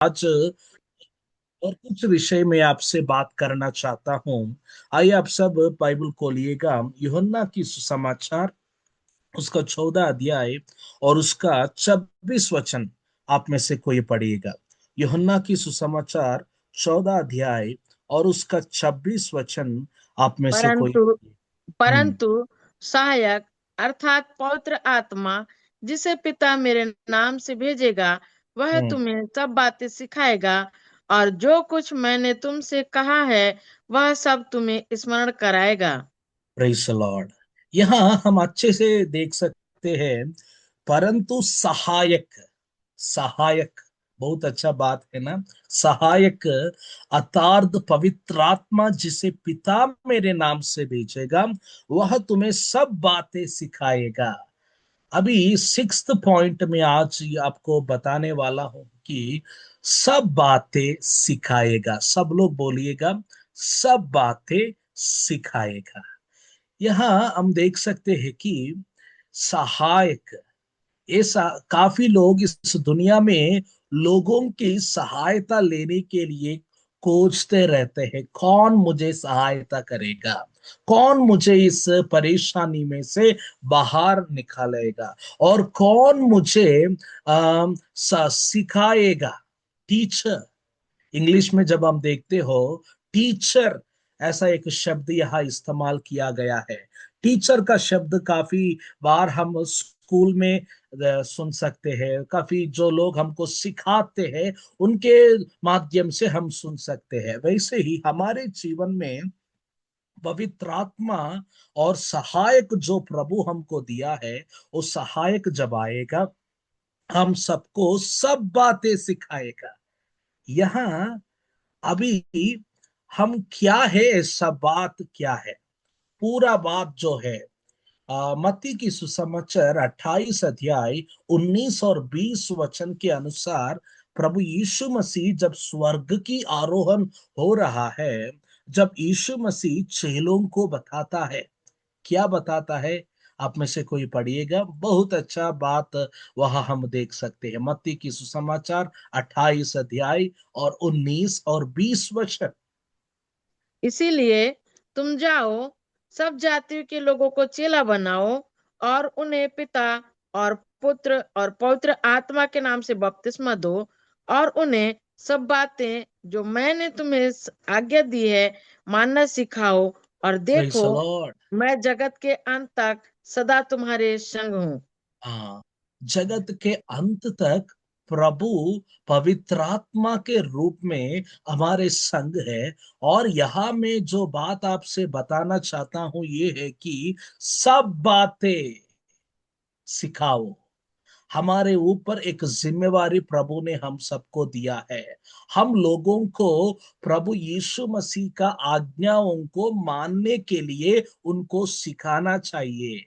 आज और कुछ विषय में आपसे बात करना चाहता हूँ। आइए आप सब बाइबल खोलिएगा, यूहन्ना की सुसमाचार, उसका 14 अध्याय और उसका 26 वचन। आप में से कोई पढ़िएगा। यूहन्ना की सुसमाचार 14 अध्याय और उसका 26 वचन। आप में से कोई। परंतु हम्म। परंतु सहायक अर्थात पवित्र आत्मा जिसे पिता मेरे नाम से भेजेगा, वह हम्म। तुम्हें सब बातें सिखाएगा और जो कुछ मैंने तुमसे कहा है वह सब तुम्हें स्मरण कराएगा। Praise the Lord. यहाँ हम अच्छे से देख सकते हैं, परंतु सहायक, सहायक, बहुत अच्छा बात है ना। सहायक अर्थात पवित्र आत्मा जिसे पिता मेरे नाम से भेजेगा, वह तुम्हें सब बातें सिखाएगा। अभी 6th पॉइंट में आज आपको बताने वाला हूं कि सब बातें सिखाएगा। सब लोग बोलिएगा, सब बातें सिखाएगा। यहाँ हम देख सकते हैं कि सहायक, ऐसा काफी लोग इस दुनिया में लोगों की सहायता लेने के लिए खोजते रहते हैं। कौन मुझे सहायता करेगा, कौन मुझे इस परेशानी में से बाहर निकालेगा, और कौन मुझे सिखाएगा। टीचर, इंग्लिश में जब हम देखते हो टीचर, ऐसा एक शब्द यहाँ इस्तेमाल किया गया है। टीचर का शब्द काफी बार हम स्कूल में सुन सकते हैं। काफी जो लोग हमको सिखाते हैं उनके माध्यम से हम सुन सकते हैं। वैसे ही हमारे जीवन में पवित्र आत्मा और सहायक जो प्रभु हमको दिया है, वो सहायक जब आएगा, हम सबको सब बातें सिखाएगा। यहाँ अभी हम क्या है, सब बात क्या है, पूरा बात जो है, मत्ती की सुसमाचार 28 अध्याय 19 और 20 वचन के अनुसार, प्रभु यीशु मसीह जब स्वर्ग की आरोहण हो रहा है, जब यीशु मसीह चेलों को बताता है, क्या बताता है? आप में से कोई पढ़िएगा, बहुत अच्छा बात वहां हम देख सकते हैं। मत्ती की सुसमाचार 28 अध्याय और 19 और 20 वचन। इसीलिए तुम जाओ, सब जातियों के लोगों को चेला बनाओ और उन्हें पिता और पुत्र और पवित्र आत्मा के नाम से बपतिस्मा दो और उन्हें सब बातें जो मैंने तुम्हें आज्ञा दी है मानना सिखाओ। और प्रेज देखो, द लॉर्ड। मैं जगत के अंत तक सदा तुम्हारे संग हूँ। हाँ, जगत के अंत तक प्रभु पवित्र आत्मा के रूप में हमारे संग है। और यहाँ में जो बात आपसे बताना चाहता हूं ये है कि सब बातें सिखाओ। हमारे ऊपर एक जिम्मेवारी प्रभु ने हम सबको दिया है। हम लोगों को प्रभु यीशु मसीह का आज्ञाओं को मानने के लिए उनको सिखाना चाहिए।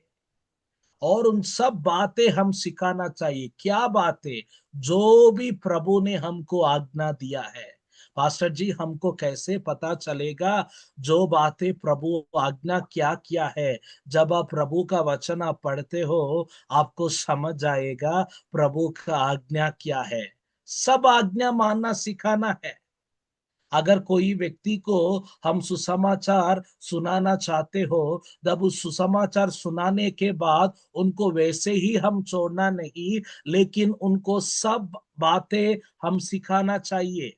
और उन सब बातें हम सिखाना चाहिए। क्या बातें? जो भी प्रभु ने हमको आज्ञा दिया है। पास्टर जी, हमको कैसे पता चलेगा जो बातें प्रभु आज्ञा क्या क्या है? जब आप प्रभु का वचन आप पढ़ते हो, आपको समझ आएगा प्रभु का आज्ञा क्या है। सब आज्ञा मानना सिखाना है। अगर कोई व्यक्ति को हम सुसमाचार सुनाना चाहते हो, तब उस सुसमाचार सुनाने के बाद उनको वैसे ही हम छोड़ना नहीं, लेकिन उनको सब बातें हम सिखाना चाहिए।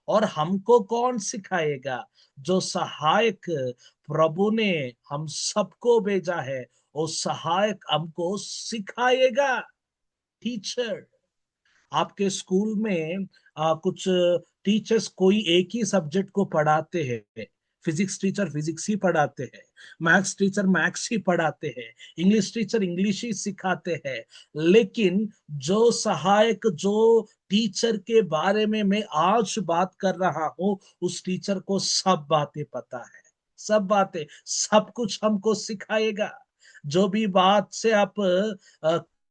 और हमको कौन सिखाएगा? जो सहायक प्रभु ने हम सबको भेजा है, वो सहायक हमको सिखाएगा। टीचर, आपके स्कूल में कुछ टीचर्स कोई एक ही सब्जेक्ट को पढ़ाते हैं। फिजिक्स टीचर फिजिक्स ही पढ़ाते हैं, मैथ्स टीचर मैथ्स ही पढ़ाते हैं, इंग्लिश टीचर इंग्लिश ही सिखाते हैं। लेकिन जो सहायक, जो टीचर के बारे में मैं आज बात कर रहा हूं, उस टीचर को सब बातें पता है। सब बातें, सब कुछ हमको सिखाएगा। जो भी बात से आप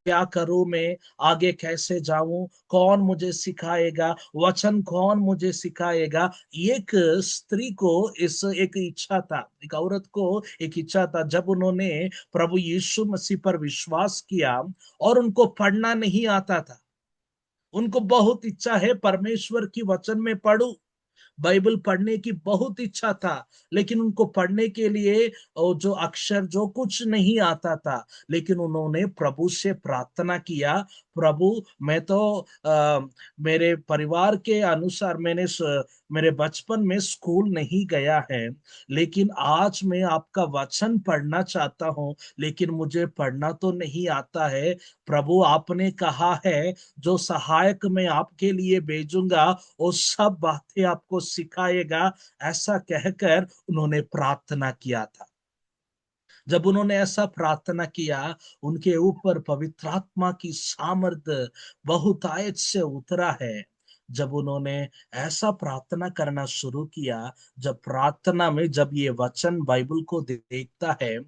क्या करूं मैं, आगे कैसे जाऊं, कौन मुझे सिखाएगा, वचन कौन मुझे सिखाएगा। एक स्त्री को इस एक इच्छा था, एक औरत को एक इच्छा था, जब उन्होंने प्रभु यीशु मसीह पर विश्वास किया और उनको पढ़ना नहीं आता था, उनको बहुत इच्छा है परमेश्वर की वचन में पढ़ूं, बाइबल पढ़ने की बहुत इच्छा था, लेकिन उनको पढ़ने के लिए जो अक्षर जो कुछ नहीं आता था। लेकिन उन्होंने प्रभु से प्रार्थना किया, प्रभु मैं तो मेरे परिवार के अनुसार मेरे बचपन में स्कूल नहीं गया है, लेकिन आज मैं आपका वचन पढ़ना चाहता हूँ, लेकिन मुझे पढ़ना तो नहीं आता है। प्रभु आपने कहा है जो सहायक मैं आपके लिए भेजूंगा वो सब बातें आपको सिखाएगा, ऐसा कहकर उन्होंने प्रार्थना किया था। जब उन्होंने ऐसा प्रार्थना किया, उनके ऊपर पवित्र आत्मा की सामर्थ बहुतायत से उतरा है। जब उन्होंने ऐसा प्रार्थना करना शुरू किया, जब प्रार्थना में जब ये वचन बाइबल को देखता है,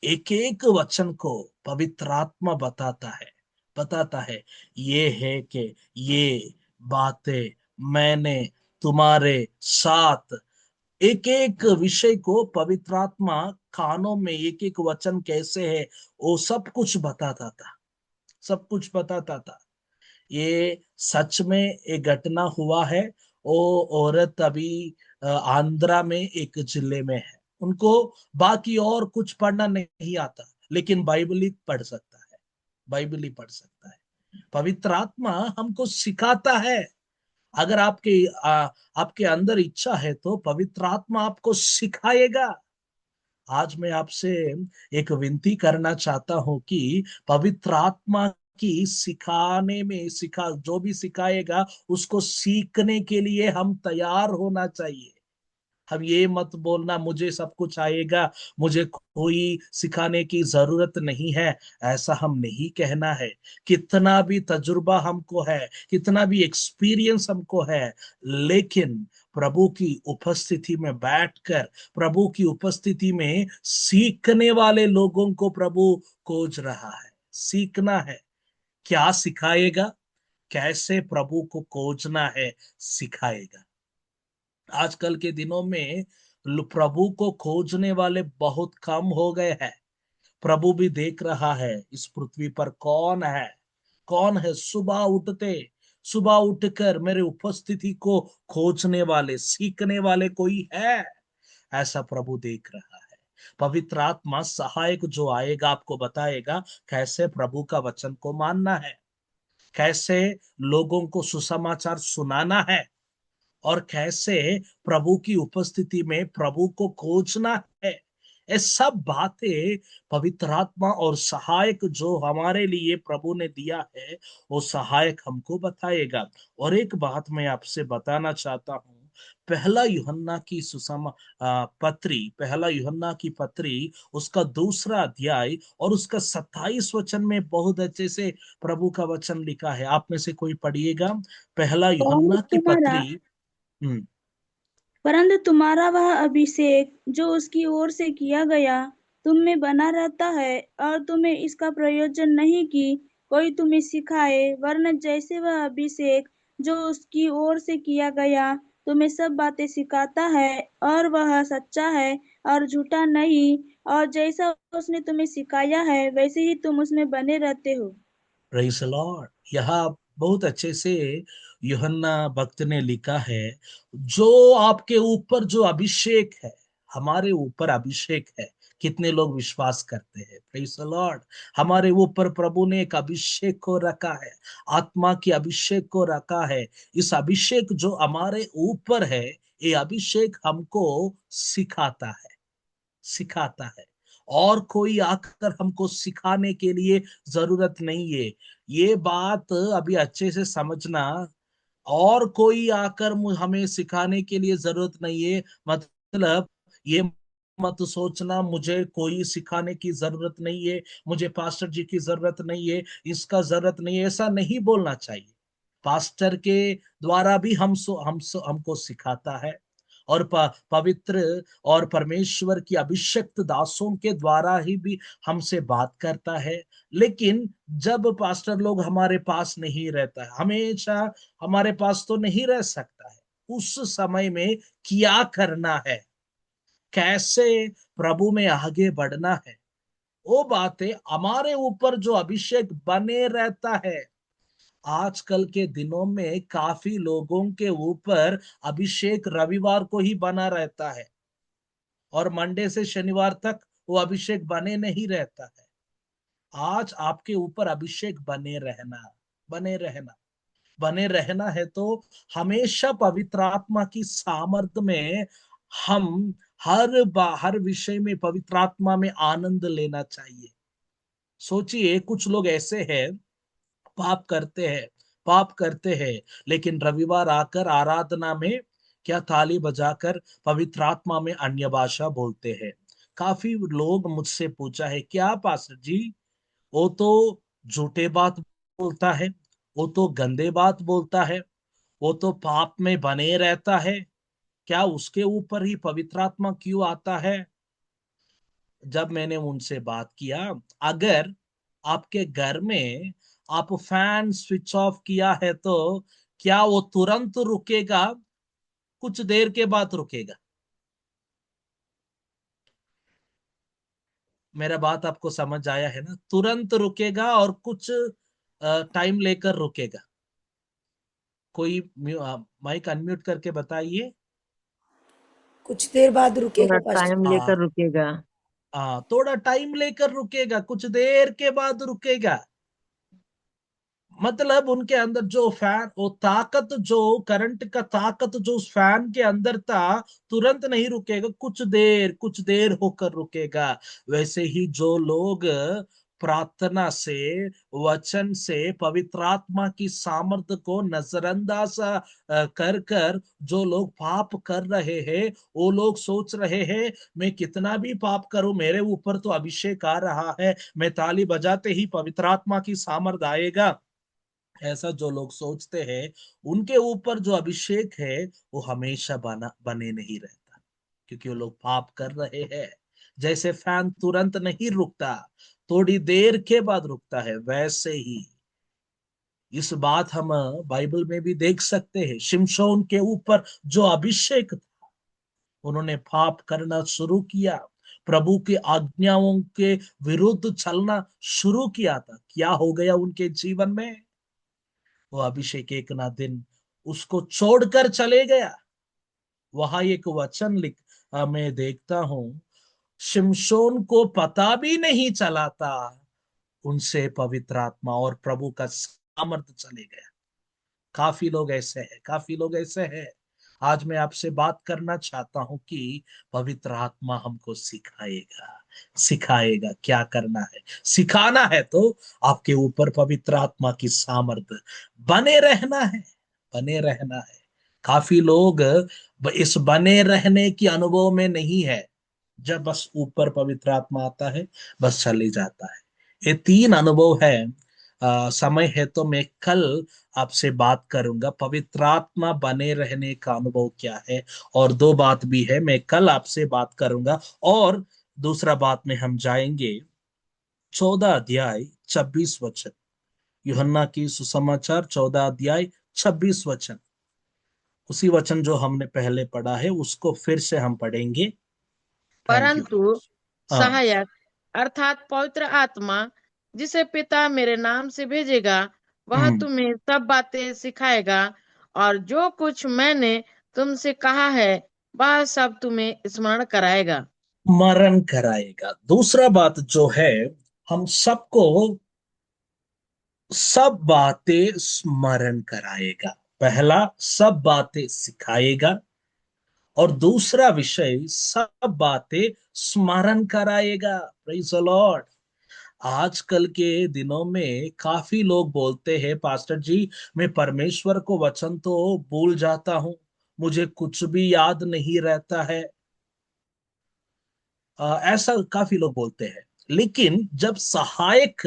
एक एक वचन को पवित्र आत्मा बताता है ये है कि ये बातें मैंने तुम्हारे साथ, एक एक विषय को पवित्र आत्मा कानों में एक एक वचन कैसे है वो सब कुछ बताता था, सब कुछ बताता था। ये सच में एक घटना हुआ है। वो औरत अभी आंध्रा में एक जिले में है, उनको बाकी और कुछ पढ़ना नहीं आता, लेकिन बाइबल ही पढ़ सकता है, बाइबल ही पढ़ सकता है। पवित्र आत्मा हमको सिखाता है। अगर आपके अंदर इच्छा है तो पवित्र आत्मा आपको सिखाएगा। आज मैं आपसे एक विनती करना चाहता हूं कि पवित्र आत्मा की सिखाने में सिखा जो भी सिखाएगा उसको सीखने के लिए हम तैयार होना चाहिए। हम ये मत बोलना मुझे सब कुछ आएगा, मुझे कोई सिखाने की जरूरत नहीं है, ऐसा हम नहीं कहना है। कितना भी तजुर्बा हमको है, कितना भी एक्सपीरियंस हमको है, लेकिन प्रभु की उपस्थिति में बैठकर, प्रभु की उपस्थिति में सीखने वाले लोगों को प्रभु खोज रहा है। सीखना है, क्या सिखाएगा, कैसे प्रभु को खोजना है, सिखाएगा। आजकल के दिनों में प्रभु को खोजने वाले बहुत कम हो गए हैं। प्रभु भी देख रहा है इस पृथ्वी पर कौन है, कौन है सुबह उठकर मेरे उपस्थिति को खोजने वाले, सीखने वाले कोई है, ऐसा प्रभु देख रहा है। पवित्र आत्मा सहायक जो आएगा आपको बताएगा कैसे प्रभु का वचन को मानना है, कैसे लोगों को सुसमाचार सुनाना है, और कैसे प्रभु की उपस्थिति में प्रभु को खोजना है। ये सब बातें पवित्र आत्मा और सहायक जो हमारे लिए प्रभु ने दिया है वो सहायक हमको बताएगा। और एक बात मैं आपसे बताना चाहता हूँ, पहला यूहन्ना की पत्री उसका दूसरा अध्याय और उसका 27 वचन में बहुत अच्छे से प्रभु का वचन लिखा है। आप में से कोई पढ़िएगा पहला परंतु यूहन्ना की तुम्हारा पत्री। हम्म। परंतु तुम्हारा वह अभिषेक जो उसकी ओर से किया गया तुम में बना रहता है, और तुम्हें इसका प्रयोजन नहीं कि कोई तुम्हें सिखाए, वरन जैसे वह अभिषेक जो उसकी ओर से किया गया तुम्हें सब बातें सिखाता है, और वह सच्चा है और झूठा नहीं, और जैसा उसने तुम्हें सिखाया है वैसे ही तुम उसमें बने रहते हो। Praise the Lord. यहाँ बहुत अच्छे से यूहन्ना भक्त ने लिखा है, जो आपके ऊपर जो अभिषेक है, हमारे ऊपर अभिषेक है। कितने लोग विश्वास करते हैं? Praise the Lord. हमारे ऊपर प्रभु ने एक अभिषेक को रखा है, आत्मा की अभिषेक को रखा है। इस अभिषेक जो हमारे ऊपर है, ये अभिषेक हमको सिखाता है, सिखाता है। और कोई आकर हमको सिखाने के लिए जरूरत नहीं है। ये बात अभी अच्छे से समझना। और कोई आकर हमें सिखाने के लिए जरूरत नहीं है, मतलब ये मत सोचना मुझे कोई सिखाने की जरूरत नहीं है, मुझे पास्टर जी की जरूरत नहीं है, इसका जरूरत नहीं है, ऐसा नहीं बोलना चाहिए। पास्टर के द्वारा भी हमको सिखाता है, और पवित्र और परमेश्वर की अभिषिक्त दासों के द्वारा ही भी हमसे बात करता है। लेकिन जब पास्टर लोग हमारे पास नहीं रहता है, हमेशा हमारे पास तो नहीं रह सकता है, उस समय में क्या करना है, कैसे प्रभु में आगे बढ़ना है, वो बातें हमारे ऊपर जो अभिषेक बने रहता है, आजकल के दिनों में काफी लोगों के ऊपर अभिषेक रविवार को ही बना रहता है, और मंडे से शनिवार तक वो अभिषेक बने नहीं रहता है। आज आपके ऊपर अभिषेक बने रहना, बने रहना, बने रहना है तो हमेशा पवित्र आत्मा की सामर्थ्य में हम हर विषय में पवित्र आत्मा में आनंद लेना चाहिए। सोचिए, कुछ लोग ऐसे हैं, पाप करते हैं, पाप करते हैं, लेकिन रविवार आकर आराधना में क्या ताली बजाकर पवित्र आत्मा में अन्य भाषा बोलते हैं। काफी लोग मुझसे पूछा है, क्या पास्टर जी, वो तो झूठे बात बोलता है, वो तो गंदे बात बोलता है, वो तो पाप में बने रहता है, क्या उसके ऊपर ही पवित्र आत्मा क्यों आता है? जब मैंने उनसे बात किया, अगर आपके घर में आप फैन स्विच ऑफ किया है तो क्या वो तुरंत रुकेगा? कुछ देर के बाद रुकेगा। मेरा बात आपको समझ आया है ना? तुरंत रुकेगा और कुछ टाइम लेकर रुकेगा। कोई माइक अनम्यूट करके बताइए। कुछ देर बाद थोड़ा रुकेगा पास्टर। टाइम लेकर हाँ, रुकेगा। हाँ, थोड़ा टाइम लेकर रुकेगा, कुछ देर के बाद रुकेगा। मतलब उनके अंदर जो फैन, वो ताकत, जो करंट का ताकत जो उस फैन के अंदर था, तुरंत नहीं रुकेगा, कुछ देर होकर रुकेगा। वैसे ही जो लोग प्रार्थना से, वचन से पवित्र आत्मा की सामर्थ्य को नजरअंदाज कर कर जो लोग पाप कर रहे हैं, वो लोग सोच रहे हैं मैं कितना भी पाप करूं, मेरे ऊपर तो अभिषेक आ रहा है, मैं ताली बजाते ही पवित्र आत्मा की सामर्थ्य आएगा। ऐसा जो लोग सोचते हैं, उनके ऊपर जो अभिषेक है वो हमेशा बने नहीं रहता, क्योंकि वो लोग पाप कर रहे हैं। जैसे फैन तुरंत नहीं रुकता, थोड़ी देर के बाद रुकता है, वैसे ही इस बात हम बाइबल में भी देख सकते हैं। शिमशोन के ऊपर जो अभिषेक था, उन्होंने पाप करना शुरू किया, प्रभु की आज्ञाओं के विरुद्ध चलना शुरू किया था। क्या हो गया उनके जीवन में? वो अभिषेक एक ना दिन उसको छोड़कर चले गया। वहां एक वचन मैं देखता हूं, शिमशोन को पता भी नहीं चला था, उनसे पवित्र आत्मा और प्रभु का सामर्थ्य चले गया। काफी लोग ऐसे हैं, काफी लोग ऐसे हैं। आज मैं आपसे बात करना चाहता हूं कि पवित्र आत्मा हमको सिखाएगा, सिखाएगा क्या करना है। सिखाना है तो आपके ऊपर पवित्र आत्मा की सामर्थ्य बने रहना है, बने रहना है। काफी लोग इस बने रहने की अनुभव में नहीं है। जब बस ऊपर पवित्र आत्मा आता है, बस चले जाता है। ये तीन अनुभव है। समय है तो मैं कल आपसे बात करूंगा पवित्र आत्मा बने रहने का अनुभव क्या है, और दो बात भी है, मैं कल आपसे बात करूंगा। और दूसरा बात में हम जाएंगे 14 अध्याय 26 वचन, यूहन्ना की सुसमाचार 14 अध्याय 26 वचन। उसी वचन जो हमने पहले पढ़ा है उसको फिर से हम पढ़ेंगे। Thank you. परंतु हाँ। सहायक अर्थात पवित्र आत्मा जिसे पिता मेरे नाम से भेजेगा, वह हम्म। तुम्हें सब बातें सिखाएगा, और जो कुछ मैंने तुमसे कहा है वह सब तुम्हें स्मरण कराएगा। स्मरण कराएगा। दूसरा बात जो है, हम सबको सब बातें स्मरण कराएगा। पहला, सब बातें सिखाएगा, और दूसरा विषय, सब बातें स्मरण कराएगा। Praise the Lord. आजकल के दिनों में काफी लोग बोलते हैं, पास्टर जी मैं परमेश्वर को वचन तो भूल जाता हूं, मुझे कुछ भी याद नहीं रहता है। ऐसा काफी लोग बोलते हैं। लेकिन जब सहायक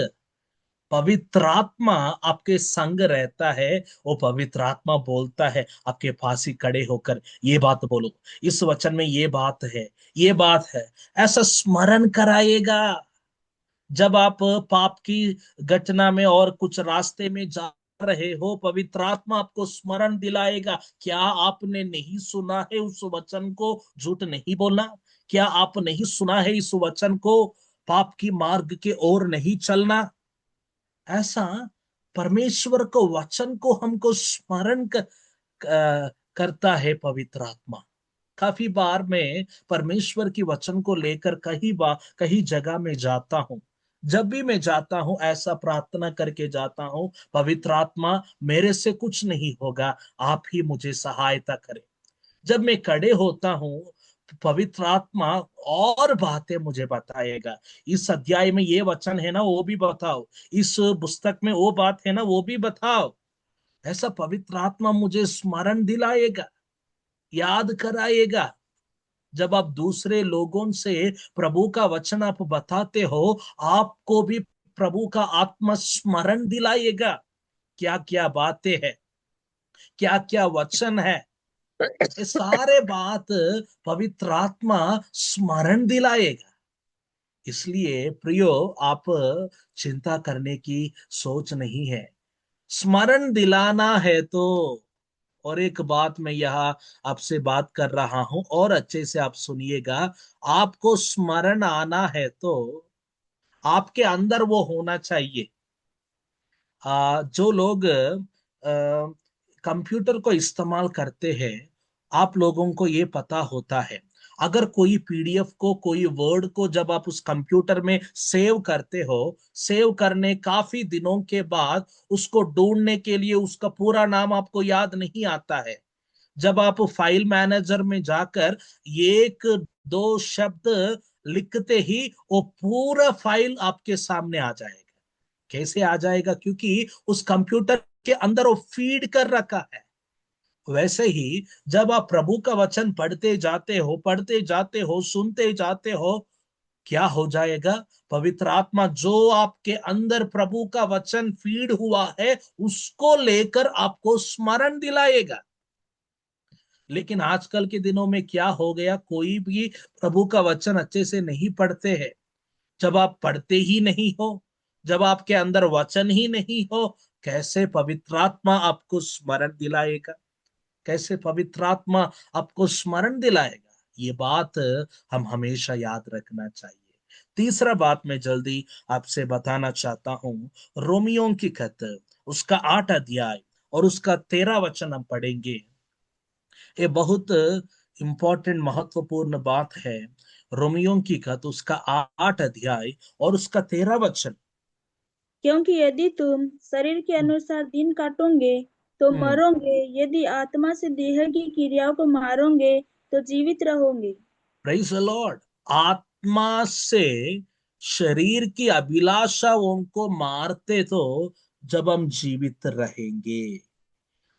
पवित्र आत्मा आपके संग रहता है, वो पवित्र आत्मा बोलता है आपके पास ही खड़े होकर, ये बात बोलो, इस वचन में ये बात है, ये बात है, ऐसा स्मरण कराएगा। जब आप पाप की घटना में और कुछ रास्ते में जा रहे हो, पवित्र आत्मा आपको स्मरण दिलाएगा, क्या आपने नहीं सुना है उस वचन को, झूठ नहीं बोलना? क्या आप नहीं सुना है इस वचन को, पाप की मार्ग के ओर नहीं चलना? ऐसा परमेश्वर को वचन को हमको स्मरण करता है पवित्र आत्मा। काफी बार मैं परमेश्वर की वचन को लेकर कहीं जगह में जाता हूँ। जब भी मैं जाता हूँ ऐसा प्रार्थना करके जाता हूँ, पवित्र आत्मा मेरे से कुछ नहीं होगा, आप ही मुझे सहायता करें। जब मैं खड़े होता हूँ, पवित्र आत्मा और बातें मुझे बताएगा। इस अध्याय में ये वचन है ना, वो भी बताओ। इस पुस्तक में वो बात है ना, वो भी बताओ। ऐसा पवित्र आत्मा मुझे स्मरण दिलाएगा, याद कराएगा। जब आप दूसरे लोगों से प्रभु का वचन आप बताते हो, आपको भी प्रभु का आत्मा स्मरण दिलाएगा। क्या क्या बातें हैं, क्या क्या वचन है, ये सारे बात पवित्र आत्मा स्मरण दिलाएगा। इसलिए प्रियो, आप चिंता करने की सोच नहीं है, स्मरण दिलाना है तो। और एक बात मैं यहाँ आपसे बात कर रहा हूं, और अच्छे से आप सुनिएगा। आपको स्मरण आना है तो आपके अंदर वो होना चाहिए। जो लोग कंप्यूटर को इस्तेमाल करते हैं, आप लोगों को ये पता होता है, अगर कोई पीडीएफ को, कोई वर्ड को जब आप उस कंप्यूटर में सेव करते हो, सेव करने काफी दिनों के बाद उसको ढूंढने के लिए उसका पूरा नाम आपको याद नहीं आता है। जब आप फाइल मैनेजर में जाकर एक दो शब्द लिखते ही वो पूरा फाइल आपके सामने आ जाएगा। कैसे आ जाएगा? क्योंकि उस कंप्यूटर के अंदर वो फीड कर रखा है। वैसे ही जब आप प्रभु का वचन पढ़ते जाते हो, सुनते जाते हो, क्या हो जाएगा? पवित्र आत्मा जो आपके अंदर प्रभु का वचन फीड हुआ है, उसको लेकर आपको स्मरण दिलाएगा। लेकिन आजकल के दिनों में क्या हो गया, कोई भी प्रभु का वचन अच्छे से नहीं पढ़ते हैं। जब आप पढ़ते ही नहीं हो, जब आपके अंदर वचन ही नहीं हो, कैसे पवित्र आत्मा आपको स्मरण दिलाएगा? कैसे पवित्र आत्मा आपको स्मरण दिलाएगा? ये बात हम हमेशा याद रखना चाहिए। तीसरा बात मैं जल्दी आपसे बताना चाहता हूं। रोमियों की खत, उसका 8 अध्याय और उसका 13 वचन हम पढ़ेंगे। ये बहुत इंपॉर्टेंट, महत्वपूर्ण बात है। रोमियों की खत, उसका 8 अध्याय और उसका 13 वचन। क्योंकि यदि तुम शरीर के अनुसार दिन काटोगे तो हम्म। मरोगे, यदि आत्मा से देह की क्रियाओं को मारोगे तो जीवित रहोगे। Praise the Lord. आत्मा से शरीर की अभिलाषाओं को मारते तो जब हम जीवित रहेंगे।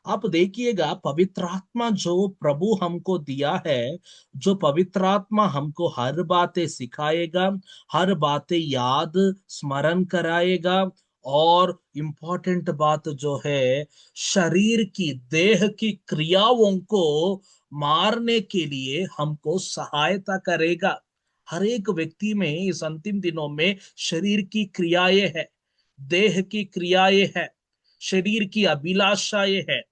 आप देखिएगा, पवित्र आत्मा जो प्रभु हमको दिया है, जो पवित्र आत्मा हमको हर बातें सिखाएगा, हर बातें याद स्मरण कराएगा। और इम्पोर्टेंट बात जो है, शरीर की, देह की क्रियाओं को मारने के लिए हमको सहायता करेगा। हर एक व्यक्ति में इस अंतिम दिनों में शरीर की क्रियाएं है, देह की क्रियाएं है, शरीर की अभिलाषाएं है।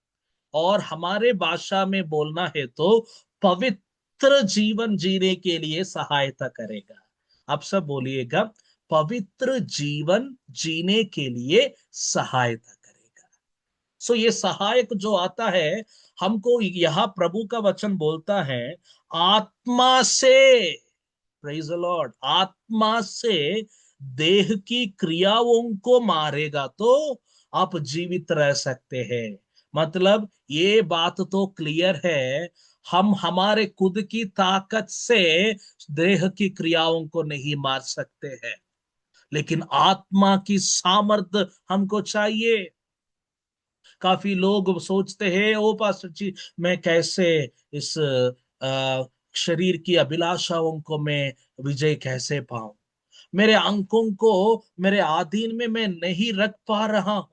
और हमारे भाषा में बोलना है तो पवित्र जीवन जीने के लिए सहायता करेगा। आप सब बोलिएगा, पवित्र जीवन जीने के लिए सहायता करेगा। सो ये सहायक जो आता है हमको, यहां प्रभु का वचन बोलता है, आत्मा से, प्रेज द लॉर्ड, आत्मा से देह की क्रियाओं को मारेगा तो आप जीवित रह सकते हैं। मतलब ये बात तो क्लियर है, हम हमारे खुद की ताकत से देह की क्रियाओं को नहीं मार सकते हैं, लेकिन आत्मा की सामर्थ हमको चाहिए। काफी लोग सोचते हैं, ओ पास्टर जी, मैं कैसे इस शरीर की अभिलाषाओं को मैं विजय कैसे पाऊं? मेरे अंकों को मेरे अधीन में मैं नहीं रख पा रहा हूं,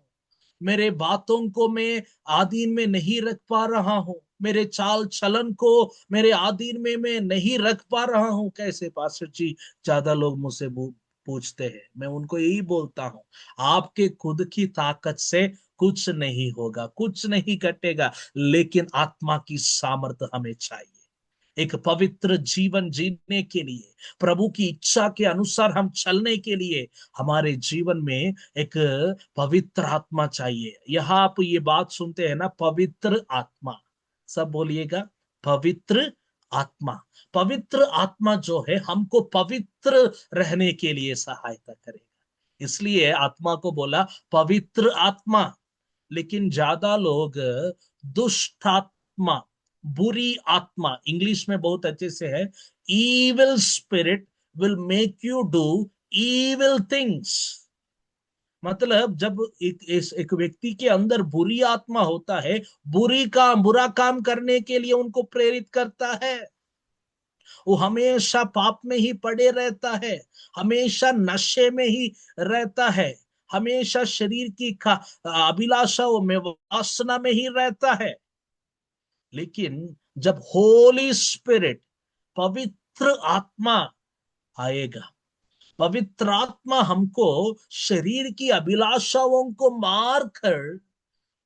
मेरे बातों को मैं अधीन में नहीं रख पा रहा हूं, मेरे चाल चलन को मेरे अधीन में मैं नहीं रख पा रहा हूं। कैसे पास्टर जी? ज्यादा लोग मुझसे पूछते हैं, मैं उनको यही बोलता हूं, आपके खुद की ताकत से कुछ नहीं होगा, कुछ नहीं कटेगा, लेकिन आत्मा की सामर्थ हमें चाहिए। एक पवित्र जीवन जीने के लिए, प्रभु की इच्छा के अनुसार हम चलने के लिए हमारे जीवन में एक पवित्र आत्मा चाहिए। यहाँ आप ये बात सुनते हैं ना, पवित्र आत्मा, सब बोलिएगा, पवित्र आत्मा। पवित्र आत्मा जो है हमको पवित्र रहने के लिए सहायता करेगा, इसलिए आत्मा को बोला पवित्र आत्मा। लेकिन ज्यादा लोग दुष्ट आत्मा, बुरी आत्मा, इंग्लिश में बहुत अच्छे से है, evil spirit will make you do evil things। मतलब जब एक व्यक्ति के अंदर बुरी आत्मा होता है, बुरा काम करने के लिए उनको प्रेरित करता है। वो हमेशा पाप में ही पड़े रहता है, हमेशा नशे में ही रहता है, हमेशा शरीर की अभिलाषाओं में, वासना में ही रहता है। लेकिन जब होली स्पिरिट, पवित्र आत्मा आएगा, पवित्र आत्मा हमको शरीर की अभिलाषाओं को मारकर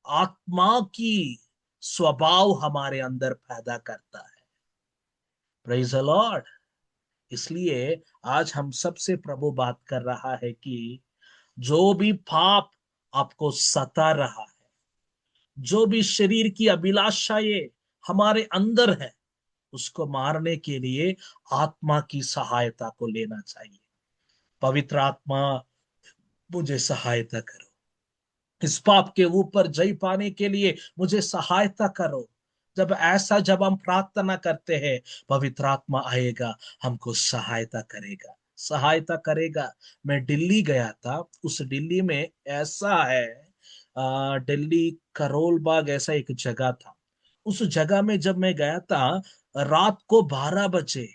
आत्मा की स्वभाव हमारे अंदर पैदा करता है। Praise the Lord. इसलिए आज हम सबसे प्रभु बात कर रहा है कि जो भी पाप आपको सता रहा है, जो भी शरीर की अभिलाषाएं हमारे अंदर है, उसको मारने के लिए आत्मा की सहायता को लेना चाहिए। पवित्र आत्मा मुझे सहायता करो, इस पाप के ऊपर जय पाने के लिए मुझे सहायता करो। जब हम प्रार्थना करते हैं, पवित्र आत्मा आएगा, हमको सहायता करेगा, सहायता करेगा। मैं दिल्ली गया था, उस दिल्ली में ऐसा है, दिल्ली करोल बाग ऐसा एक जगह था। उस जगह में जब मैं गया था, रात को 12 बजे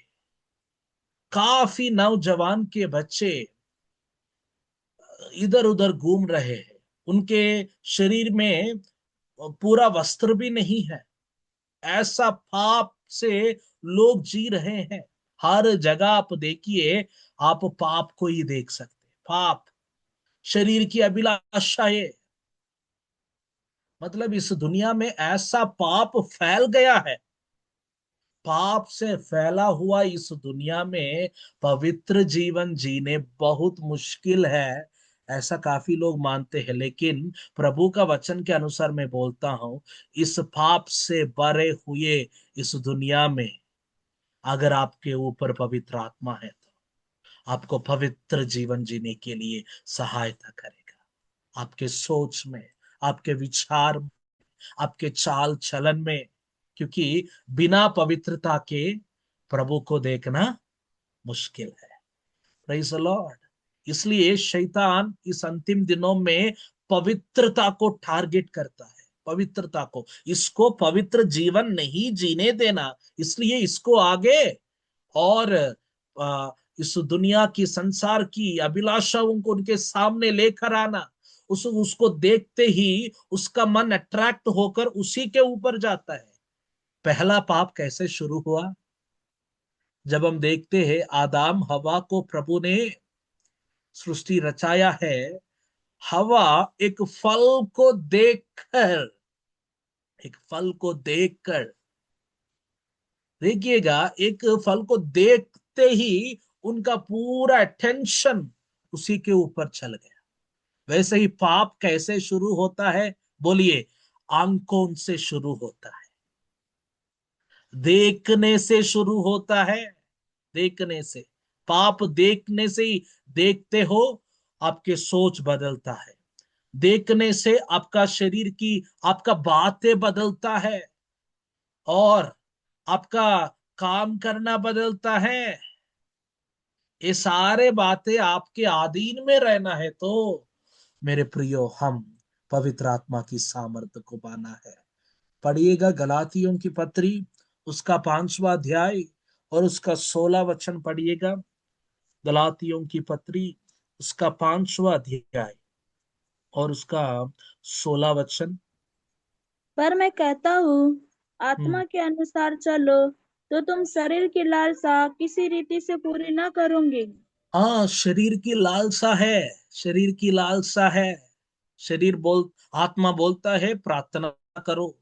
काफी नौजवान के बच्चे इधर उधर घूम रहे हैं, उनके शरीर में पूरा वस्त्र भी नहीं है। ऐसा पाप से लोग जी रहे हैं। हर जगह आप देखिए, आप पाप को ही देख सकते, पाप, शरीर की अभिलाषाएं। मतलब इस दुनिया में ऐसा पाप फैल गया है, पाप से फैला हुआ इस दुनिया में पवित्र जीवन जीने बहुत मुश्किल है, ऐसा काफी लोग मानते हैं। लेकिन प्रभु का वचन के अनुसार मैं बोलता हूं, इस पाप से भरे हुए इस दुनिया में अगर आपके ऊपर पवित्र आत्मा है तो आपको पवित्र जीवन जीने के लिए सहायता करेगा, आपके सोच में, आपके विचार में, आपके चाल चलन में। क्योंकि बिना पवित्रता के प्रभु को देखना मुश्किल है। Praise the Lord. इसलिए शैतान इस अंतिम दिनों में पवित्रता को टारगेट करता है, पवित्रता को, इसको पवित्र जीवन नहीं जीने देना। इसलिए इसको आगे और इस दुनिया की, संसार की अभिलाषाओं को उनके सामने लेकर आना, उसको देखते ही उसका मन अट्रैक्ट होकर उसी के ऊपर जाता है। पहला पाप कैसे शुरू हुआ? जब हम देखते हैं आदम हवा को प्रभु ने सृष्टि रचाया है, हवा एक फल को देखकर, एक फल को देखकर, देखिएगा, एक फल को देखते ही उनका पूरा अटेंशन उसी के ऊपर चल गया। वैसे ही पाप कैसे शुरू होता है? बोलिए, आंखों से शुरू होता है, देखने से शुरू होता है, देखने से। पाप देखने से ही देखते हो, आपके सोच बदलता है, देखने से आपका शरीर की, आपका बातें बदलता है, और आपका काम करना बदलता है। ये सारे बातें आपके अधीन में रहना है तो मेरे प्रियो, हम पवित्र आत्मा की सामर्थ्य को पाना है। पढ़िएगा गलातियों की पत्री, उसका 5वां अध्याय और उसका 16 वचन पढ़िएगा। गलातियों की पत्री, उसका 5वां अध्याय और उसका 16 वचन। पर मैं कहता हूँ, आत्मा के अनुसार चलो तो तुम शरीर की लालसा किसी रीति से पूरी न करोगे। हाँ, शरीर की लालसा है, शरीर की लालसा है। आत्मा बोलता है प्रार्थना करो,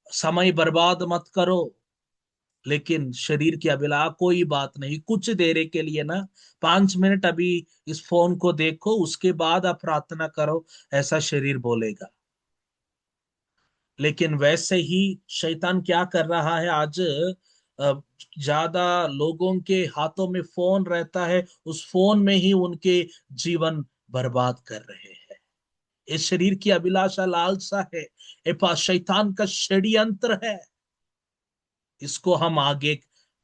समय बर्बाद मत करो, लेकिन शरीर की अभिलाषा कोई बात नहीं, कुछ देर के लिए ना, 5 मिनट अभी इस फोन को देखो, उसके बाद आप प्रार्थना करो, ऐसा शरीर बोलेगा। लेकिन वैसे ही शैतान क्या कर रहा है आज, ज्यादा लोगों के हाथों में फोन रहता है, उस फोन में ही उनके जीवन बर्बाद कर रहे हैं। इस शरीर की अभिलाषा, लालसा है, ये शैतान का षड्यंत्र है। इसको हम आगे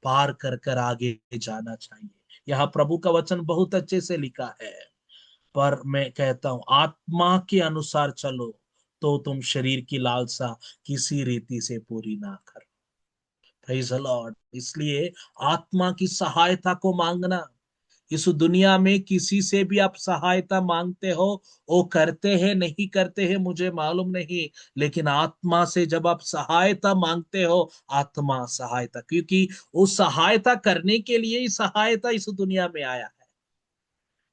पार कर कर आगे जाना चाहिए। यहाँ प्रभु का वचन बहुत अच्छे से लिखा है, पर मैं कहता हूं आत्मा के अनुसार चलो तो तुम शरीर की लालसा किसी रीति से पूरी ना करो। Praise the Lord. इसलिए आत्मा की सहायता को मांगना। इस दुनिया में किसी से भी आप सहायता मांगते हो, वो करते हैं नहीं करते हैं मुझे मालूम नहीं, लेकिन आत्मा से जब आप सहायता मांगते हो, आत्मा सहायता, क्योंकि वो सहायता करने के लिए ही सहायता इस दुनिया में आया है।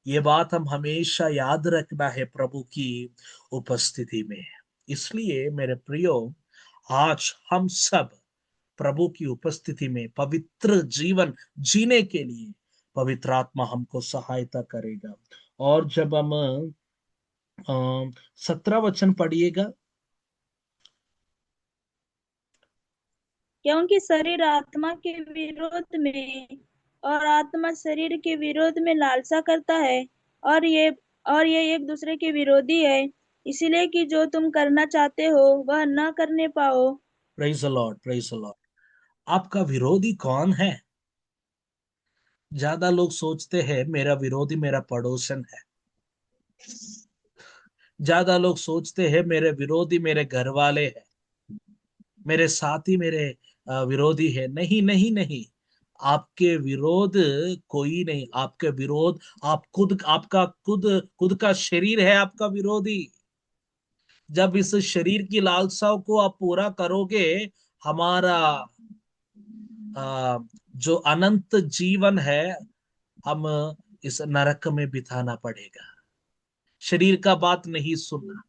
ये बात हम हमेशा याद रखना है प्रभु की उपस्थिति में। इसलिए मेरे प्रियो, आज हम सब प्रभु की उपस्थिति में पवित्र जीवन जीने के लिए पवित्र आत्मा हमको सहायता करेगा। और जब हम 17 वचन पढ़िएगा। क्योंकि शरीर आत्मा के विरोध में और आत्मा शरीर के विरोध में लालसा करता है, और ये एक दूसरे के विरोधी है, इसलिए कि जो तुम करना चाहते हो वह न करने पाओ। Praise the Lord, praise the Lord. आपका विरोधी कौन है? ज्यादा लोग सोचते हैं मेरा विरोधी मेरा पड़ोसन है। ज्यादा लोग सोचते हैं मेरे विरोधी मेरे घर वाले हैं, मेरे साथी मेरे विरोधी है। नहीं नहीं नहीं, आपके विरोध कोई नहीं। आपके विरोध आप खुद, आपका खुद खुद का शरीर है आपका विरोधी। जब इस शरीर की लालसाओं को आप पूरा करोगे, हमारा जो अनंत जीवन है, हम इस नरक में बिताना पड़ेगा। शरीर का बात नहीं सुनना,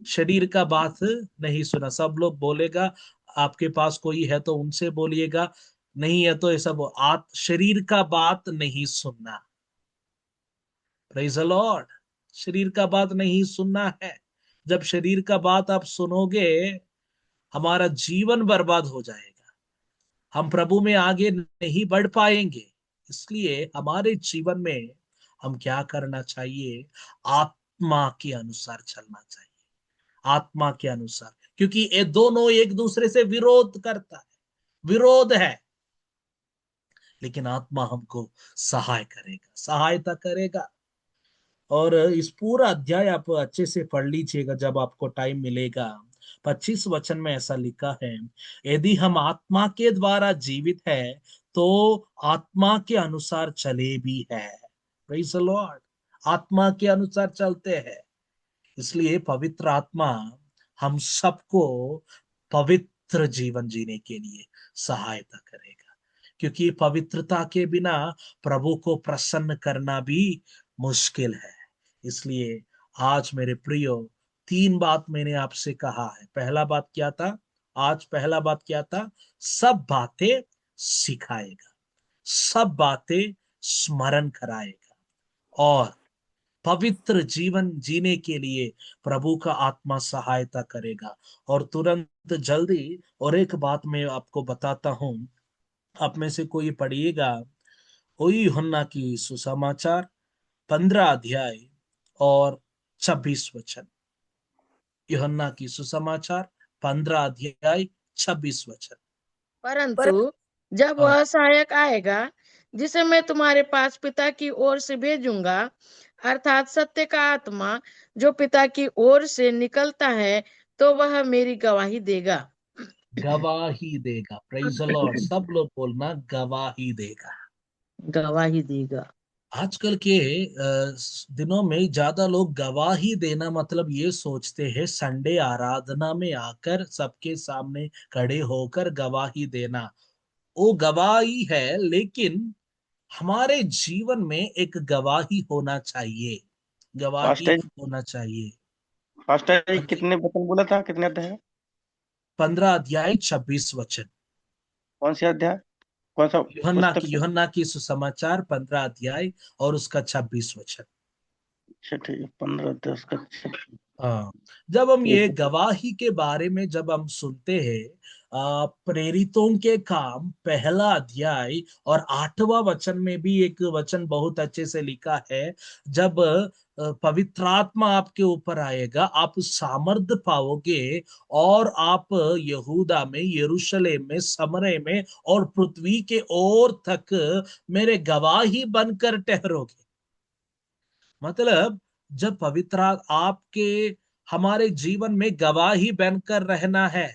शरीर का बात नहीं सुना। सब लोग बोलेगा आपके पास कोई है तो उनसे बोलिएगा, नहीं है तो ऐसा आप शरीर का बात नहीं सुनना। Praise the Lord. शरीर का बात नहीं सुनना है। जब शरीर का बात आप सुनोगे, हमारा जीवन बर्बाद हो जाएगा, हम प्रभु में आगे नहीं बढ़ पाएंगे। इसलिए हमारे जीवन में हम क्या करना चाहिए? आत्मा के अनुसार चलना चाहिए, आत्मा के अनुसार, क्योंकि ये दोनों एक दूसरे से विरोध करता है, विरोध है। लेकिन आत्मा हमको सहाय करेगा, सहायता करेगा। और इस पूरा अध्याय आप अच्छे से पढ़ लीजिएगा जब आपको टाइम मिलेगा। 25 वचन में ऐसा लिखा है, यदि हम आत्मा के द्वारा जीवित है तो आत्मा के अनुसार चले भी है। Praise the Lord. आत्मा के अनुसार चलते हैं। इसलिए पवित्र आत्मा हम सबको पवित्र जीवन जीने के लिए सहायता करेगा, क्योंकि पवित्रता के बिना प्रभु को प्रसन्न करना भी मुश्किल है। इसलिए आज मेरे प्रियो, 3 बात मैंने आपसे कहा है। पहला बात क्या था? आज पहला बात क्या था? सब बातें सिखाएगा, सब बातें स्मरण कराएगा, और पवित्र जीवन जीने के लिए प्रभु का आत्मा सहायता करेगा। और तुरंत जल्दी और एक बात मैं आपको बताता हूं, आप में से कोई पढ़िएगा वही यूहन्ना की सुसमाचार 15 अध्याय और 26 वचन। यूहन्ना की सुसमाचार 15 अध्याय 26 वचन। पर परंतु जब हाँ, वह सहायक आएगा, जिसे मैं तुम्हारे पास पिता की ओर से भेजूंगा, अर्थात सत्य का आत्मा जो पिता की ओर से निकलता है, तो वह मेरी गवाही देगा। गवाही देगा। Praise the Lord. सब लोग बोलना, गवाही देगा। गवाही देगा। आजकल के दिनों में ज्यादा लोग गवाही देना मतलब ये सोचते हैं संडे आराधना में आकर सबके सामने खड़े होकर गवाही देना। वो गवाही है, लेकिन हमारे जीवन में एक गवाही होना चाहिए, गवाही फास्टर होना चाहिए। फास्टर जी, अभी कितने वचन बोला था, कितने अध्याय? 15 अध्याय 26 वचन। कौन सा अध्याय, कौन सा पुस्तक से? यूहन्ना की सुसमाचार 15 अध्याय और उसका 26 वचन। अच्छा ठीक है, 15 10 का। हाँ, जब हम ठीक ये है। गवाही के बारे में जब हम सुनते हैं, प्रेरितों के काम पहला अध्याय और 8वां वचन में भी एक वचन बहुत अच्छे से लिखा है। जब पवित्र आत्मा आपके ऊपर आएगा, आप सामर्थ पाओगे और आप यहूदा में, यरूशलेम में, समरे में और पृथ्वी के ओर तक मेरे गवाही बनकर ठहरोगे। मतलब जब आपके हमारे जीवन में गवाही बनकर रहना है,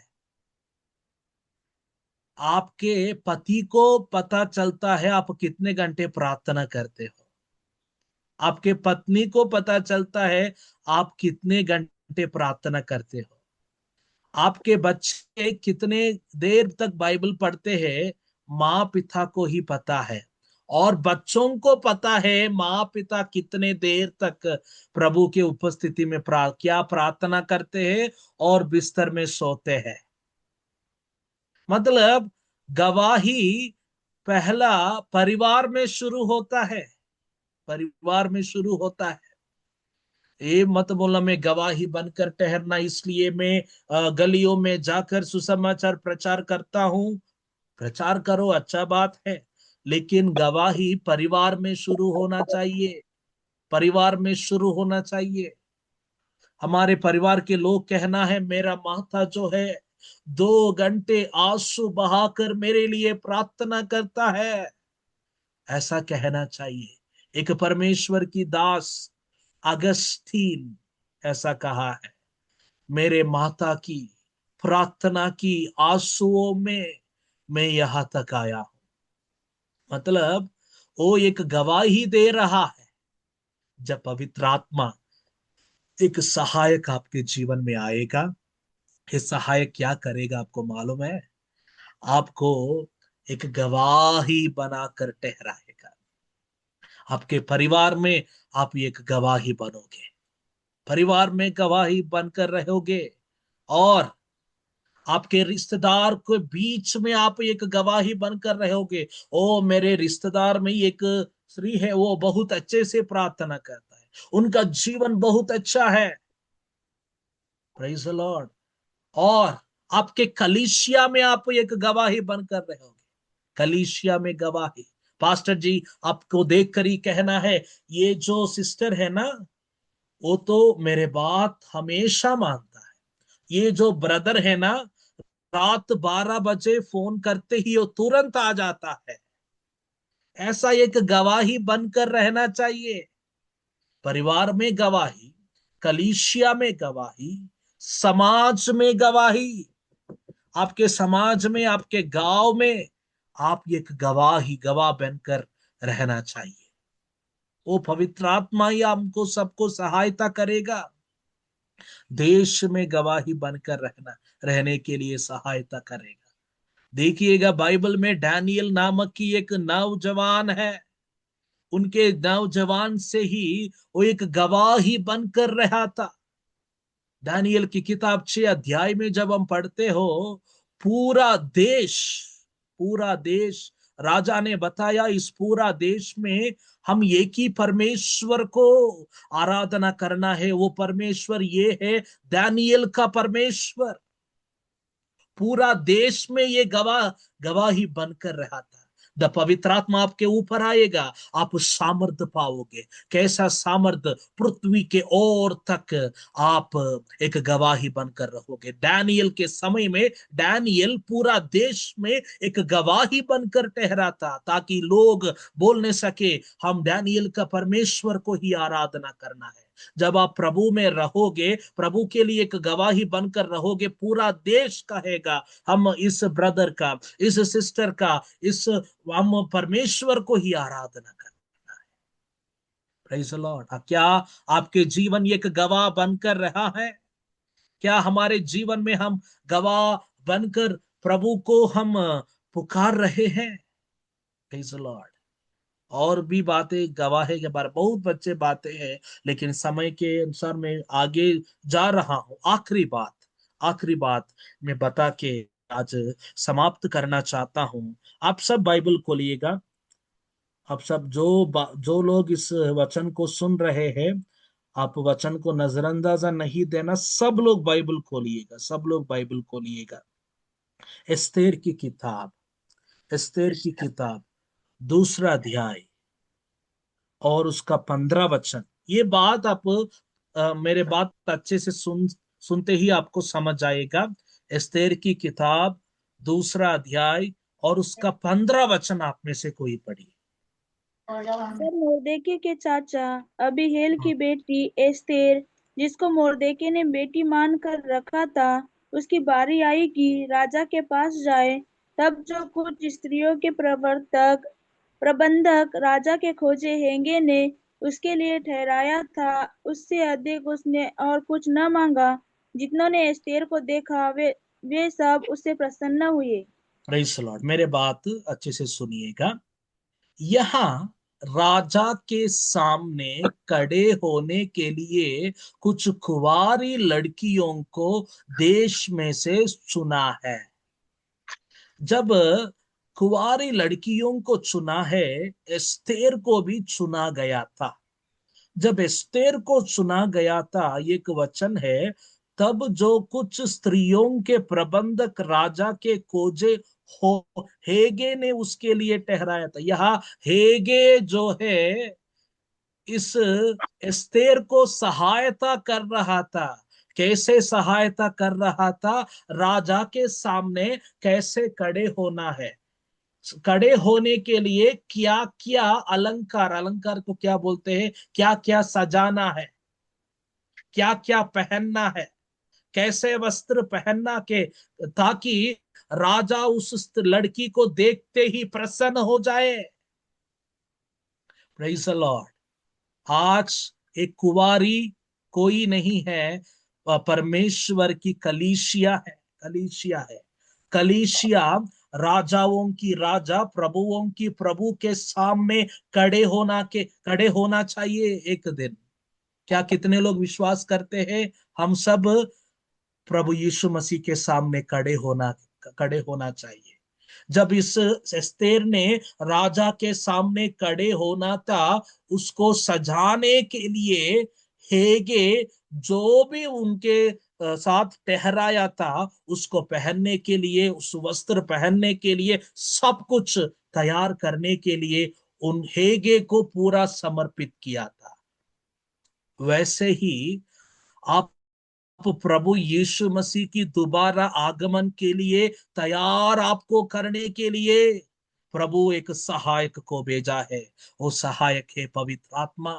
आपके पति को पता चलता है आप कितने घंटे प्रार्थना करते हो, आपके पत्नी को पता चलता है आप कितने घंटे प्रार्थना करते हो, आपके बच्चे कितने देर तक बाइबल पढ़ते हैं, माँ पिता को ही पता है। और बच्चों को पता है माँ पिता कितने देर तक प्रभु के उपस्थिति में क्या प्रार्थना करते हैं और बिस्तर में सोते हैं। मतलब गवाही पहला परिवार में शुरू होता है, परिवार में शुरू होता है। ये मत बोलना मैं गवाही बनकर ठहरना इसलिए मैं गलियों में जाकर सुसमाचार प्रचार करता हूँ। प्रचार करो, अच्छा बात है, लेकिन गवाही परिवार में शुरू होना चाहिए, परिवार में शुरू होना चाहिए। हमारे परिवार के लोग कहना है मेरा माता जो है 2 घंटे आंसू बहाकर मेरे लिए प्रार्थना करता है, ऐसा कहना चाहिए। एक परमेश्वर की दास अगस्तीन ऐसा कहा है, मेरे माता की प्रार्थना की आंसुओं में मैं यहां तक आया हूं। मतलब वो एक गवाही दे रहा है। जब पवित्र आत्मा एक सहायक आपके जीवन में आएगा, ये सहायक क्या करेगा आपको मालूम है? आपको एक गवाही बनाकर ठहराएगा। आपके परिवार में आप एक गवाही बनोगे, परिवार में गवाही बनकर रहोगे। और आपके रिश्तेदार के बीच में आप एक गवाही बनकर रहोगे। ओ मेरे रिश्तेदार में एक स्त्री है, वो बहुत अच्छे से प्रार्थना करता है, उनका जीवन बहुत अच्छा है। Praise the Lord. और आपके कलीसिया में आप एक गवाही बनकर रहोगे, कलीसिया में गवाही। पास्टर जी आपको देखकर ही कहना है ये जो सिस्टर है ना, वो तो मेरे बात हमेशा मानता है। ये जो ब्रदर है ना, रात 12 बजे फोन करते ही वो तुरंत आ जाता है। ऐसा एक गवाही बनकर रहना चाहिए। परिवार में गवाही, कलीसिया में गवाही, समाज में गवाही, आपके समाज में, आपके गांव में आप एक गवाह बनकर रहना चाहिए। वो पवित्र आत्मा ही हमको सबको सहायता करेगा, देश में गवाही बनकर रहने के लिए सहायता करेगा। देखिएगा बाइबल में डैनियल नामक की एक नौजवान है, उनके नौजवान से ही वो एक गवाही बनकर रहा था। दानियल की किताब 6 अध्याय में जब हम पढ़ते हो, पूरा देश, पूरा देश, राजा ने बताया इस पूरा देश में हम एक ही परमेश्वर को आराधना करना है, वो परमेश्वर ये है दानियल का परमेश्वर। पूरा देश में ये गवाही बनकर रहा था। द पवित्र आत्मा आपके ऊपर आएगा, आप सामर्थ पाओगे। कैसा सामर्थ? पृथ्वी के ओर तक आप एक गवाही बनकर रहोगे। डैनियल के समय में डैनियल पूरा देश में एक गवाही बनकर ठहरा था, ताकि लोग बोलने सके हम डैनियल का परमेश्वर को ही आराधना करना है। जब आप प्रभु में रहोगे, प्रभु के लिए एक गवाही बनकर रहोगे, पूरा देश कहेगा हम इस ब्रदर का, इस सिस्टर का, इस हम परमेश्वर को ही आराधना करना है। Praise the Lord. क्या आपके जीवन एक गवाह बनकर रहा है? क्या हमारे जीवन में हम गवाह बनकर प्रभु को हम पुकार रहे हैं? Praise the Lord. और भी बातें गवाही के बारे बहुत बच्चे बातें हैं, लेकिन समय के अनुसार मैं आगे जा रहा हूं। आखिरी बात मैं बता के आज समाप्त करना चाहता हूं। आप सब बाइबल खोलिएगा। आप सब जो लोग इस वचन को सुन रहे हैं, आप वचन को नजरअंदाजा नहीं देना। सब लोग बाइबल खोलिएगा, सब लोग बाइबल खोलिएगा। एस्तेर की किताब, एस्तेर की किताब, दूसरा अध्याय और उसका 15 वचन। ये बात आप मेरे बात अच्छे से सुनते ही आपको समझ आएगा। एस्तेर की किताब, दूसरा अध्याय और उसका 15 वचन आप में से कोई पढ़िए। तब मोर्देके के चाचा अबीहेल की बेटी एस्तेर, जिसको मोर्देके ने बेटी मान कर रखा था, उसकी बारी आई कि राजा के पास जाए। तब जो कुछ स्त्रियों के प्रबंधक राजा के खोजे हेंगे ने उसके लिए ठहराया था, उससे अधिक उसने और कुछ न मांगा। जितनों ने एस्तेर को देखा वे सब उससे प्रसन्न हुए। Praise the Lord. मेरे बात अच्छे से सुनिएगा। यहाँ राजा के सामने खड़े होने के लिए कुछ कुंवारी लड़कियों को देश में से चुना है। जब कुंवारी लड़कियों को चुना है, एस्तेर को भी चुना गया था। जब एस्तेर को चुना गया था, एक वचन है, तब जो कुछ स्त्रियों के प्रबंधक राजा के खोजे हो हेगे ने उसके लिए ठहराया था। यहाँ हेगे जो है, इस एस्तेर को सहायता कर रहा था। कैसे सहायता कर रहा था? राजा के सामने कैसे खड़े होना है, खड़े होने के लिए क्या क्या अलंकार, अलंकार को क्या बोलते हैं, क्या क्या सजाना है, क्या क्या पहनना है, कैसे वस्त्र पहनना के, ताकि राजा उस लड़की को देखते ही प्रसन्न हो जाए। Praise the Lord. आज एक कुंवारी कोई नहीं है, परमेश्वर की कलीसिया है, कलीसिया है। कलीसिया राजाओं की राजा, प्रभुओं की प्रभु के सामने खड़े होना चाहिए एक दिन। क्या कितने लोग विश्वास करते हैं? हम सब प्रभु यीशु मसीह के सामने खड़े होना चाहिए। जब इस एस्तेर ने राजा के सामने खड़े होना था, उसको सजाने के लिए हेगे जो भी उनके साथ ठहराया था, उसको पहनने के लिए, उस वस्त्र पहनने के लिए, सब कुछ तैयार करने के लिए उन हेगे को पूरा समर्पित किया था। वैसे ही आप प्रभु यीशु मसीह की दोबारा आगमन के लिए तैयार आपको करने के लिए प्रभु एक सहायक को भेजा है। वो सहायक है पवित्र आत्मा।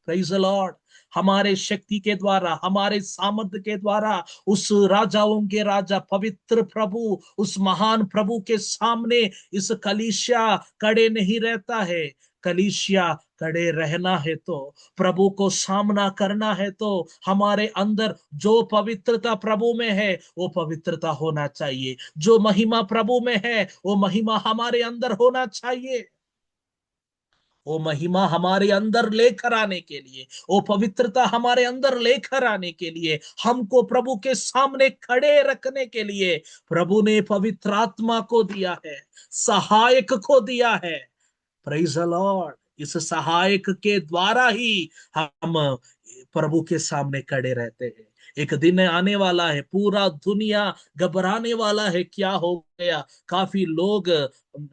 Praise the Lord. हमारे शक्ति के द्वारा, हमारे सामर्थ्य के द्वारा उस राजाओं के राजा पवित्र प्रभु, उस महान प्रभु के सामने इस कलीसिया खड़े नहीं रहता है। कलीसिया खड़े रहना है तो, प्रभु को सामना करना है तो, हमारे अंदर जो पवित्रता प्रभु में है वो पवित्रता होना चाहिए। जो महिमा प्रभु में है वो महिमा हमारे अंदर होना चाहिए। वो महिमा हमारे अंदर लेकर आने के लिए, वो पवित्रता हमारे अंदर लेकर आने के लिए, हमको प्रभु के सामने खड़े रखने के लिए प्रभु ने पवित्र आत्मा को दिया है, सहायक को दिया है। Praise the Lord. इस सहायक के द्वारा ही हम प्रभु के सामने खड़े रहते हैं। एक दिन आने वाला है, पूरा दुनिया घबराने वाला है, क्या हो गया, काफी लोग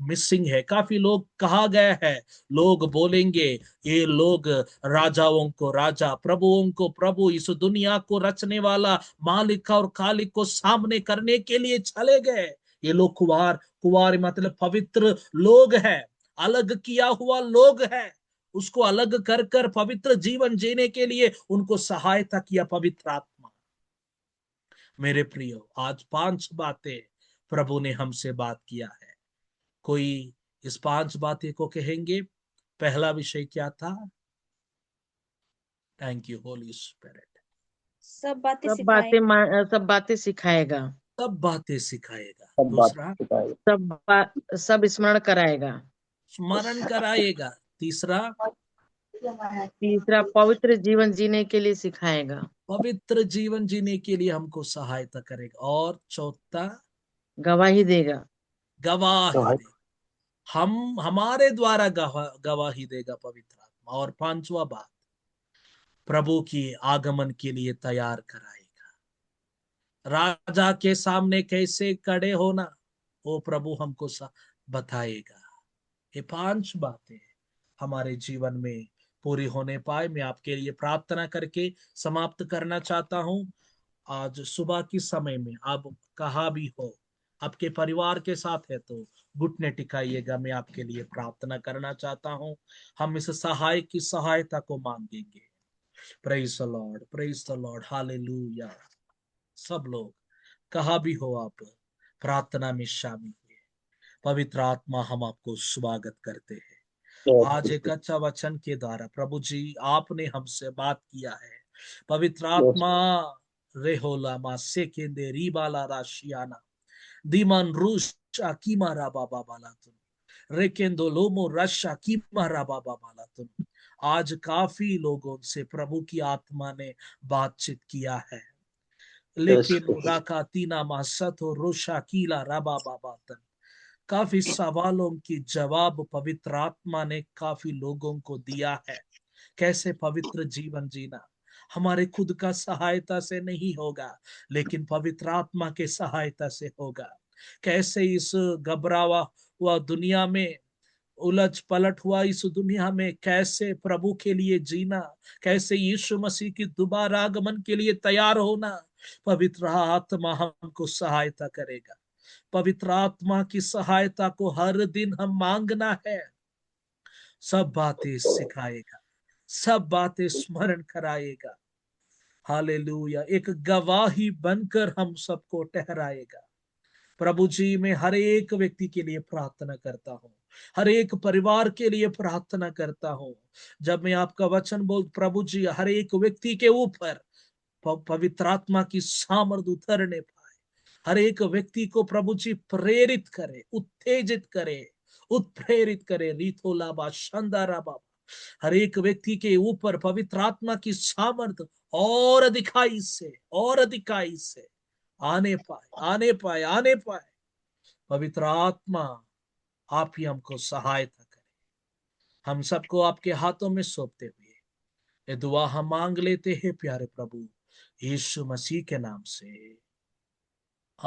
मिसिंग है, काफी लोग कहा गया है। लोग बोलेंगे ये लोग राजाओं को राजा, प्रभुओं को प्रभु, इस दुनिया को रचने वाला मालिक और खालिक को सामने करने के लिए चले गए। ये लोग कुवार मतलब पवित्र लोग हैं, अलग किया हुआ लोग है। उसको अलग कर कर पवित्र जीवन जीने के लिए उनको सहायता किया पवित्र आत्मा। मेरे प्रियो, आज 5 बातें प्रभु ने हमसे बात किया है। कोई इस 5 बातें को कहेंगे? पहला विषय क्या था? Thank you Holi spirit. सब बातें सब सिखाए। सब बातें सिखाएगा। सब बातें सिखाएगा। सब बात दूसरा, सिखाएगा। सब स्मरण कराएगा। स्मरण कराएगा। तीसरा, तीसरा, पवित्र जीवन जीने के लिए सिखाएगा। पवित्र जीवन जीने के लिए हमको सहायता करेगा। और चौथा, गवाही देगा। गवाही दे, हम हमारे द्वारा गवाही देगा पवित्र आत्मा। और पांचवा बात, प्रभु की आगमन के लिए तैयार कराएगा। राजा के सामने कैसे खड़े होना वो प्रभु हमको बताएगा। ये पांच बातें हमारे जीवन में पूरी होने पाए, मैं आपके लिए प्रार्थना करके समाप्त करना चाहता हूं। आज सुबह के समय में आप कहा भी हो, आपके परिवार के साथ है तो घुटने टिकाइएगा, मैं आपके लिए प्रार्थना करना चाहता हूं। हम इस सहाय की सहायता को मांगेंगे। Praise the Lord, praise the Lord, hallelujah. सब लोग कहा भी हो आप प्रार्थना में शामिल हुए। पवित्र आत्मा हम आपको स्वागत करते हैं। आज एक अच्छा वचन के द्वारा प्रभु जी आपने हमसे बात किया है। पवित्र आत्मा रेहोला मा सेकेंदे रीबाला राशियाना दीमान रूश कीमा राबा बाबाला तुम रेकेंदो लोमो रशा कीमा राबा बाबाला तुम। आज काफी लोगों से प्रभु की आत्मा ने बातचीत किया है, लेकिन राका तीना मासत और रोशा कीला राबा बाबातन, काफी सवालों की जवाब पवित्र आत्मा ने काफी लोगों को दिया है। कैसे पवित्र जीवन जीना हमारे खुद का सहायता से नहीं होगा, लेकिन पवित्र आत्मा के सहायता से होगा। कैसे इस घबरावा हुआ दुनिया में, उलझ पलट हुआ इस दुनिया में, कैसे प्रभु के लिए जीना, कैसे यीशु मसीह की दोबारा आगमन के लिए तैयार होना, पवित्र आत्मा हमको सहायता करेगा। पवित्र आत्मा की सहायता को हर दिन हम मांगना है। सब बातें सिखाएगा, सब बातें स्मरण कराएगा। हालेलुया। एक गवाही बनकर हम सबको ठहराएगा। प्रभु जी मैं हर एक व्यक्ति के लिए प्रार्थना करता हूँ, हर एक परिवार के लिए प्रार्थना करता हूँ। जब मैं आपका वचन बोल प्रभु जी हर एक व्यक्ति के ऊपर पवित्र आत्मा की सामर्थ्य उतरने पाए, हर एक व्यक्ति को प्रभु जी प्रेरित करे, उत्तेजित करे, उत्प्रेरित करे। रीथोला बा शानदारा बाबा, हर एक व्यक्ति के ऊपर पवित्र आत्मा की सामर्थ्य और अधिकाई से और अधिकाई से आने पाए, आने पाए, आने पाए। पवित्र आत्मा आप ही हमको सहायता करें। हम सबको आपके हाथों में सौंपते हुए ये दुआ हम मांग लेते हैं प्यारे प्रभु यीशु मसीह के नाम से,